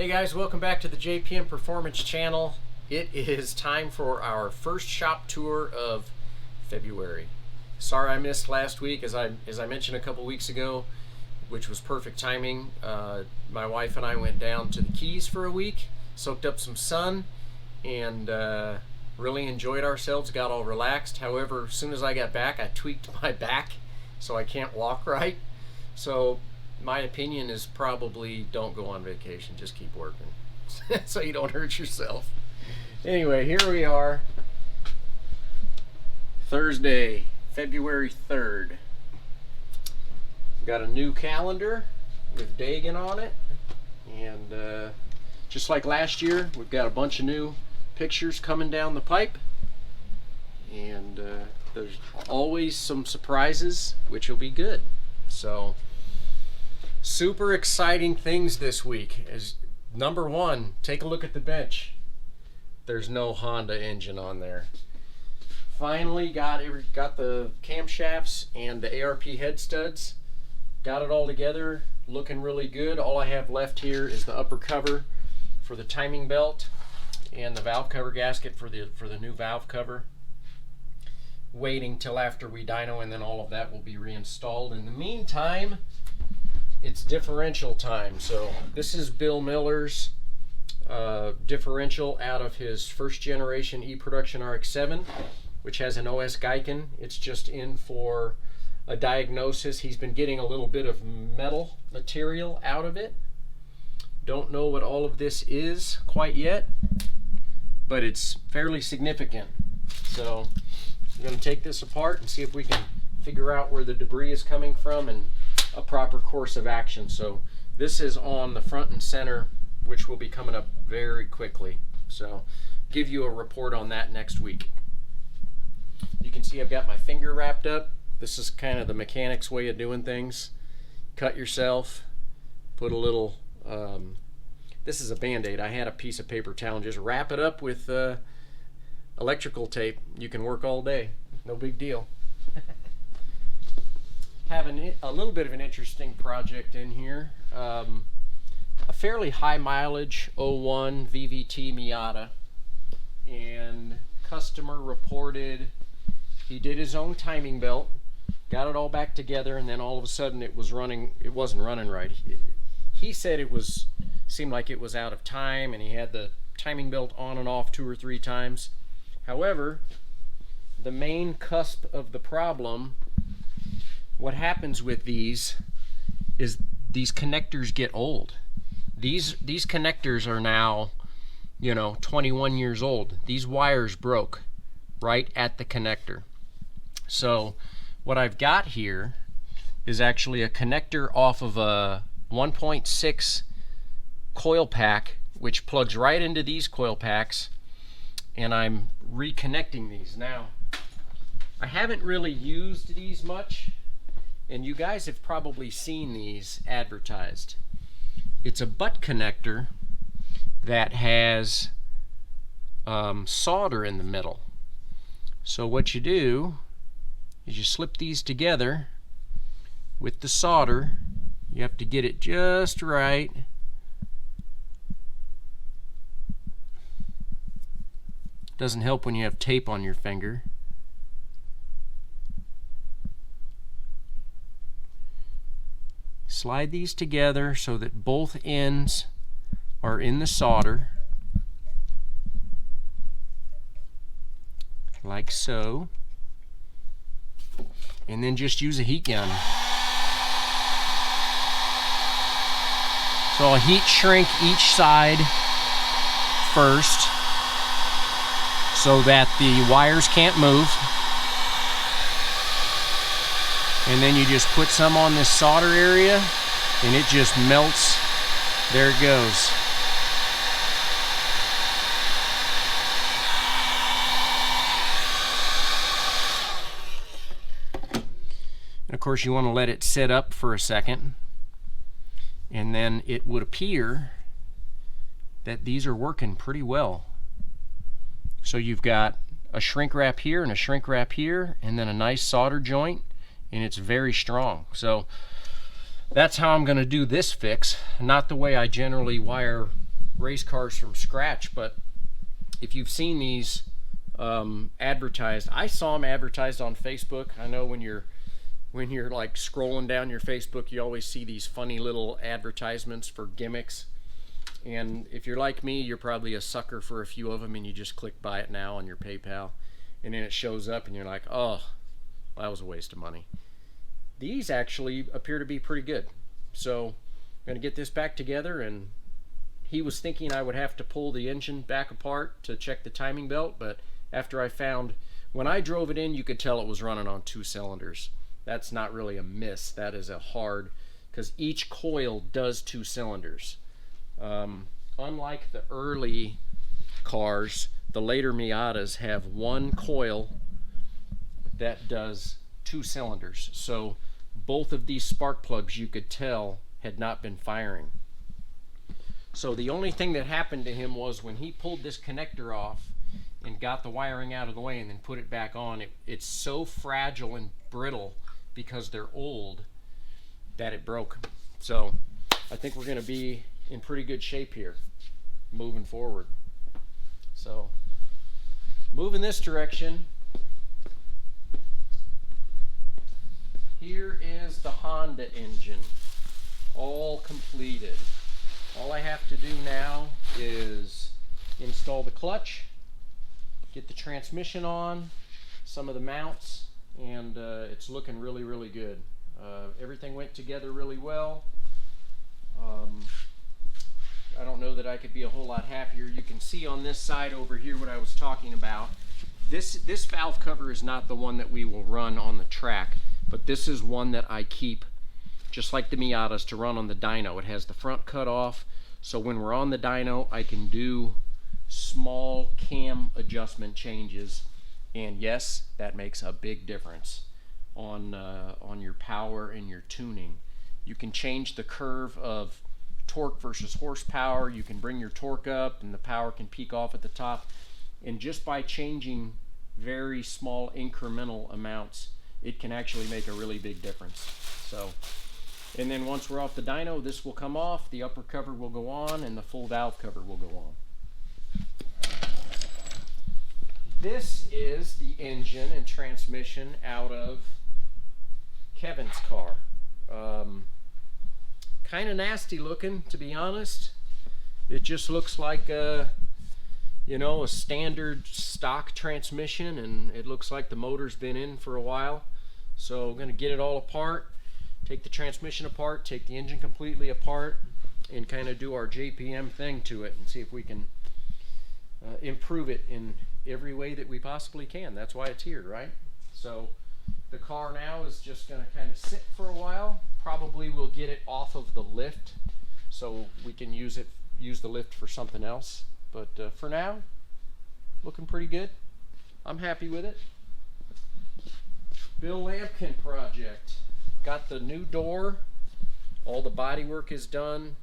Hey guys, welcome back to the JPM Performance channel. It is time for our first shop tour of February. Sorry I missed last week, as I mentioned a couple weeks ago, which was perfect timing. My wife and I went down to the Keys for a week, soaked up some sun, and really enjoyed ourselves, got all relaxed. However, as soon as I got back, I tweaked my back, so I can't walk right. So my opinion is probably don't go on vacation, just keep working so you don't hurt yourself. Anyway, here we are, Thursday, February 3rd. We've got a new calendar with Dagan on it, and just like last year, we've got a bunch of new pictures coming down the pipe, and there's always some surprises, which will be good. So super exciting things this week. Is number one, take a look at the bench. There's no Honda engine on there. Finally got the camshafts and the ARP head studs. Got it all together, looking really good. All I have left here is the upper cover for the timing belt and the valve cover gasket for the new valve cover. Waiting till after we dyno, and then all of that will be reinstalled. In the meantime, it's differential time. So this is Bill Miller's differential out of his first generation E-Production RX-7, which has an OS Geiken. It's just in for a diagnosis. He's been getting a little bit of metal material out of it. Don't know what all of this is quite yet, but it's fairly significant. So I'm going to take this apart and see if we can figure out where the debris is coming from and a proper course of action. So this is on the front and center, which will be coming up very quickly. So give you a report on that next week. You can see I've got my finger wrapped up. This is kind of the mechanic's way of doing things. Cut yourself, put a little, this is a Band-Aid. I had a piece of paper towel and just wrap it up with electrical tape. You can work all day, no big deal. Having a little bit of an interesting project in here. A fairly high mileage 01 VVT Miata, and customer reported he did his own timing belt, got it all back together, and then all of a sudden it wasn't running right. He said seemed like it was out of time, and he had the timing belt on and off 2 or 3 times. However, the main cusp of the problem, what happens with these is these connectors get old. These connectors are now, 21 years old. These wires broke right at the connector. So what I've got here is actually a connector off of a 1.6 coil pack, which plugs right into these coil packs, and I'm reconnecting these. Now, I haven't really used these much, and you guys have probably seen these advertised. It's a butt connector that has solder in the middle. So what you do is you slip these together with the solder. You have to get it just right. Doesn't help when you have tape on your finger. Slide these together so that both ends are in the solder, like so, and then just use a heat gun. So I'll heat shrink each side first so that the wires can't move. And then you just put some on this solder area, and it just melts. There it goes. And of course, you want to let it sit up for a second, and then it would appear that these are working pretty well. So you've got a shrink wrap here and a shrink wrap here, and then a nice solder joint, and it's very strong. So that's how I'm going to do this fix. Not the way I generally wire race cars from scratch, but if you've seen these advertised, I saw them advertised on Facebook. I know when you're like scrolling down your Facebook, you always see these funny little advertisements for gimmicks. And if you're like me, you're probably a sucker for a few of them, and you just click buy it now on your PayPal, and then it shows up and you're like, oh, well, that was a waste of money. These actually appear to be pretty good. So I'm going to get this back together, and he was thinking I would have to pull the engine back apart to check the timing belt, but after I found, when I drove it in, you could tell it was running on 2 cylinders. That's not really a miss, that is a hard, because each coil does 2 cylinders. Unlike the early cars, the later Miatas have 1 coil that does 2 cylinders. So both of these spark plugs, you could tell, had not been firing. So the only thing that happened to him was when he pulled this connector off and got the wiring out of the way and then put it back on, it's so fragile and brittle because they're old that it broke. So I think we're going to be in pretty good shape here moving forward. So moving this direction, here is the Honda engine all completed. All I have to do now is install the clutch, get the transmission on, some of the mounts, and it's looking really, really good. Everything went together really well. I don't know that I could be a whole lot happier. You can see on this side over here what I was talking about. This valve cover is not the one that we will run on the track, but this is one that I keep, just like the Miatas, to run on the dyno. It has the front cut off, so when we're on the dyno, I can do small cam adjustment changes, and yes, that makes a big difference on your power and your tuning. You can change the curve of torque versus horsepower. You can bring your torque up and the power can peak off at the top, and just by changing very small incremental amounts, it can actually make a really big difference. So, and then once we're off the dyno, this will come off, the upper cover will go on, and the full valve cover will go on. This is the engine and transmission out of Kevin's car. Kind of nasty looking, to be honest. It just looks like a standard stock transmission, and it looks like the motor's been in for a while. So I'm going to get it all apart, take the transmission apart, take the engine completely apart, and kind of do our JPM thing to it and see if we can improve it in every way that we possibly can. That's why it's here, right? So the car now is just going to kind of sit for a while. Probably we'll get it off of the lift so we can use the lift for something else. But for now, looking pretty good. I'm happy with it. Bill Lampkin project. Got the new door. All the bodywork is done,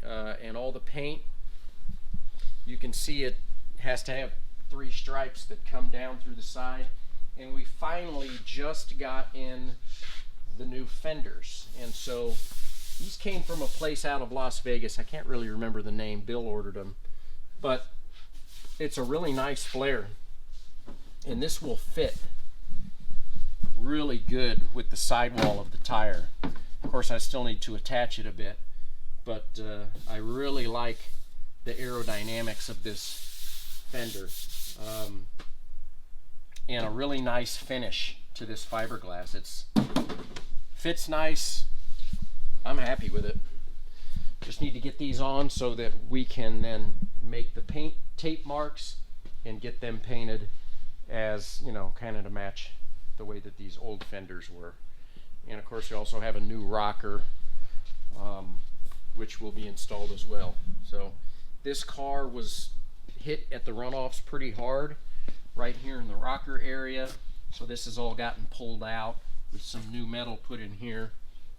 and all the paint. You can see it has to have 3 stripes that come down through the side. And we finally just got in the new fenders, and so these came from a place out of Las Vegas. I can't really remember the name. Bill ordered them, but it's a really nice flare, and this will fit really good with the sidewall of the tire. Of course, I still need to attach it a bit, but I really like the aerodynamics of this fender, and a really nice finish to this fiberglass. It's fits nice. I'm happy with it. Just need to get these on so that we can then make the paint tape marks and get them painted as, kind of to match the way that these old fenders were. And of course, we also have a new rocker, which will be installed as well. So this car was hit at the runoffs pretty hard right here in the rocker area. So this has all gotten pulled out with some new metal put in here.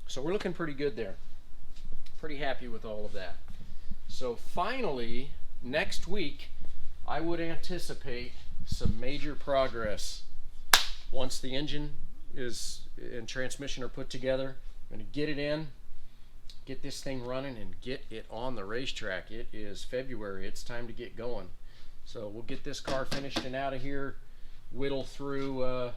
So we're looking pretty good there. Pretty happy with all of that. So finally, next week, I would anticipate some major progress. Once the engine and transmission are put together, I'm going to get it in, get this thing running and get it on the racetrack. It is February. It's time to get going. So we'll get this car finished and out of here, whittle through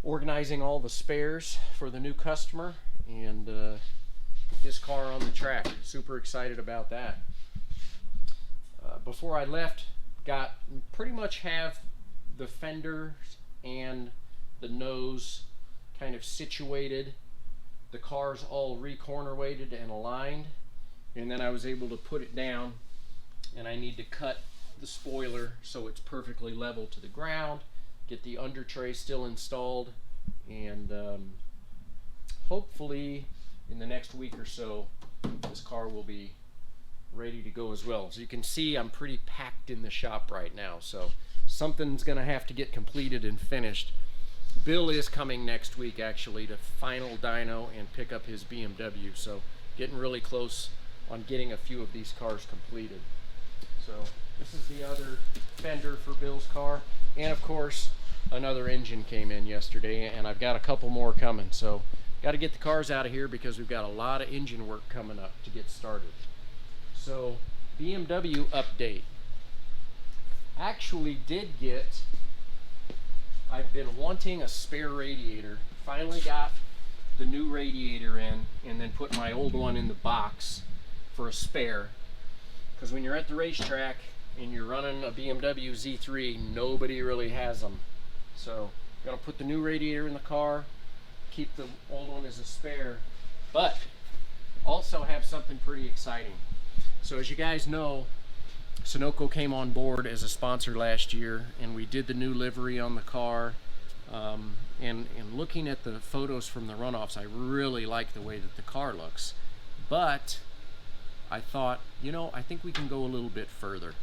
organizing all the spares for the new customer, and get this car on the track. Super excited about that. Before I left, pretty much have the fenders and the nose kind of situated. The car's all re-corner weighted and aligned, and then I was able to put it down, and I need to cut the spoiler so it's perfectly level to the ground, get the under tray still installed, and hopefully in the next week or so this car will be ready to go as well. As you can see, I'm pretty packed in the shop right now, so something's gonna have to get completed and finished. Bill is coming next week actually to final dyno and pick up his BMW, so getting really close on getting a few of these cars completed. So this is the other fender for Bill's car, and of course another engine came in yesterday, and I've got a couple more coming, so got to get the cars out of here because we've got a lot of engine work coming up to get started. So BMW update. Actually I've been wanting a spare radiator. Finally got the new radiator in, and then put my old one in the box for a spare. Because when you're at the racetrack and you're running a BMW Z3, nobody really has them. So I'm gonna put the new radiator in the car, keep the old one as a spare, but also have something pretty exciting. So as you guys know, Sunoco came on board as a sponsor last year, and we did the new livery on the car. And looking at the photos from the runoffs, I really like the way that the car looks. But I thought, I think we can go a little bit further.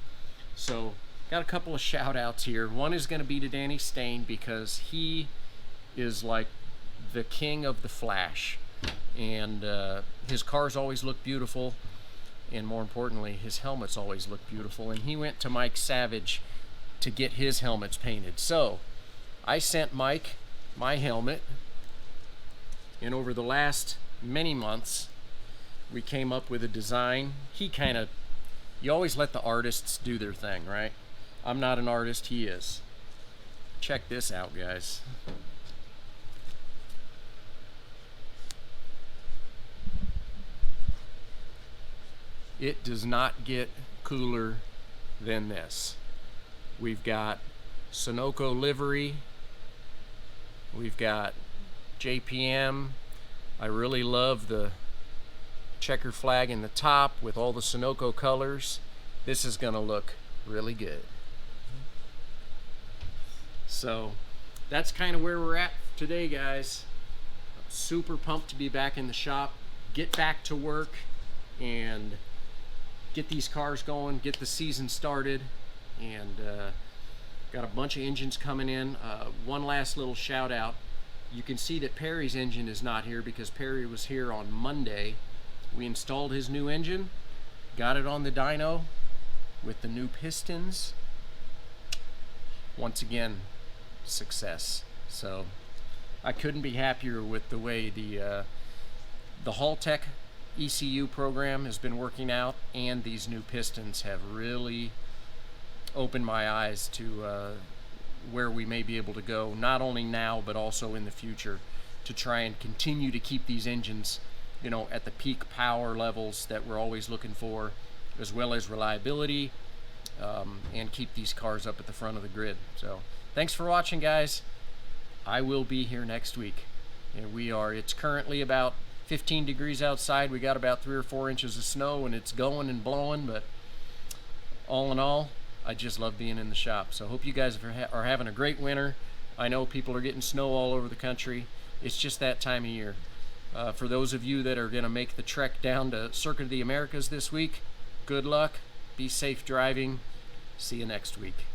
So got a couple of shout outs here. One is going to be to Danny Stain, because he is like the king of the flash, and his cars always look beautiful. And more importantly, his helmets always look beautiful, and he went to Mike Savage to get his helmets painted. So I sent Mike my helmet, and over the last many months we came up with a design. You always let the artists do their thing, right? I'm not an artist, he is. Check this out, guys. It does not get cooler than this. We've got Sunoco livery. We've got JPM. I really love the checker flag in the top with all the Sunoco colors. This is gonna look really good. So that's kind of where we're at today, guys. I'm super pumped to be back in the shop, get back to work, and get these cars going, get the season started, and got a bunch of engines coming in. One last little shout out. You can see that Perry's engine is not here because Perry was here on Monday. We installed his new engine, got it on the dyno with the new pistons. Once again, success. So I couldn't be happier with the way the Haltech ECU program has been working out, and these new pistons have really opened my eyes to where we may be able to go, not only now but also in the future, to try and continue to keep these engines at the peak power levels that we're always looking for, as well as reliability, and keep these cars up at the front of the grid. So thanks for watching, guys. I will be here next week, and it's currently about 15 degrees outside. We got about 3 or 4 inches of snow, and it's going and blowing, but all in all, I just love being in the shop. So hope you guys are having a great winter. I know people are getting snow all over the country. It's just that time of year. For those of you that are going to make the trek down to Circuit of the Americas this week, good luck, be safe driving. See you next week.